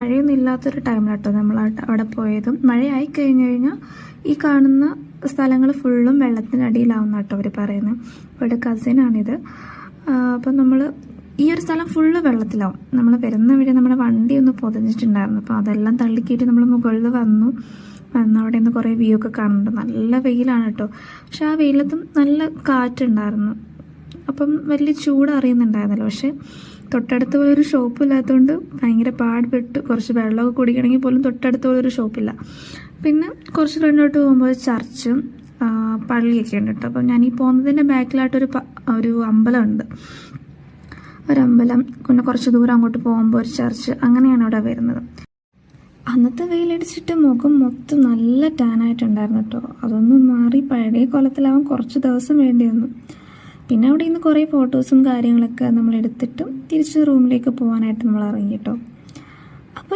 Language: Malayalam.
മഴയൊന്നും ഇല്ലാത്തൊരു ടൈമിലാട്ടോ നമ്മൾ അവിടെ പോയതും. മഴയായി കഴിഞ്ഞു കഴിഞ്ഞാൽ ഈ കാണുന്ന സ്ഥലങ്ങൾ ഫുള്ളും വെള്ളത്തിനടിയിലാവുന്ന കേട്ടോ അവർ പറയുന്നത്. അവരുടെ കസിനാണിത്. അപ്പം നമ്മൾ ഈ ഒരു സ്ഥലം ഫുള്ള് വെള്ളത്തിലാവും. നമ്മൾ വരുന്ന വഴി നമ്മുടെ വണ്ടി ഒന്ന് പൊതിഞ്ഞിട്ടുണ്ടായിരുന്നു. അപ്പോൾ അതെല്ലാം തള്ളിക്കിയിട്ട് നമ്മൾ മുകളിൽ വന്നു അവിടെ നിന്ന് കുറേ വ്യൂ ഒക്കെ കാണുന്നുണ്ട്. നല്ല വെയിലാണ് കേട്ടോ. പക്ഷെ ആ വെയിലത്തും നല്ല കാറ്റുണ്ടായിരുന്നു. അപ്പം വലിയ ചൂട് അറിയുന്നുണ്ടായിരുന്നല്ലോ. പക്ഷെ തൊട്ടടുത്ത് പോലൊരു ഷോപ്പ് ഇല്ലാത്തതുകൊണ്ട് ഭയങ്കര പാടുപെട്ട്. കുറച്ച് വെള്ളമൊക്കെ കുടിക്കണമെങ്കിൽ പോലും തൊട്ടടുത്ത് പോലൊരു ഷോപ്പില്ല. പിന്നെ കുറച്ച് ഫ്രണ്ടോട്ട് പോകുമ്പോൾ ചർച്ചും പള്ളിയൊക്കെ ഉണ്ട് കേട്ടോ. അപ്പം ഞാൻ ഈ പോകുന്നതിൻ്റെ ബാക്കിലായിട്ടൊരു അമ്പലമുണ്ട്. ഒരമ്പലം, പിന്നെ കുറച്ച് ദൂരം അങ്ങോട്ട് പോകുമ്പോൾ ഒരു ചർച്ച്, അങ്ങനെയാണ് അവിടെ വരുന്നത്. അന്നത്തെ വെയിലടിച്ചിട്ട് മുഖം മൊത്തം നല്ല ടാനായിട്ടുണ്ടായിരുന്നു കേട്ടോ. അതൊന്നും മാറി പഴയ കോലത്തിലാവാൻ കുറച്ച് ദിവസം വേണ്ടി വന്നു. പിന്നെ അവിടെ നിന്ന് കുറേ ഫോട്ടോസും കാര്യങ്ങളൊക്കെ നമ്മൾ എടുത്തിട്ടും തിരിച്ച് റൂമിലേക്ക് പോകാനായിട്ട് നമ്മൾ ഇറങ്ങി കേട്ടോ.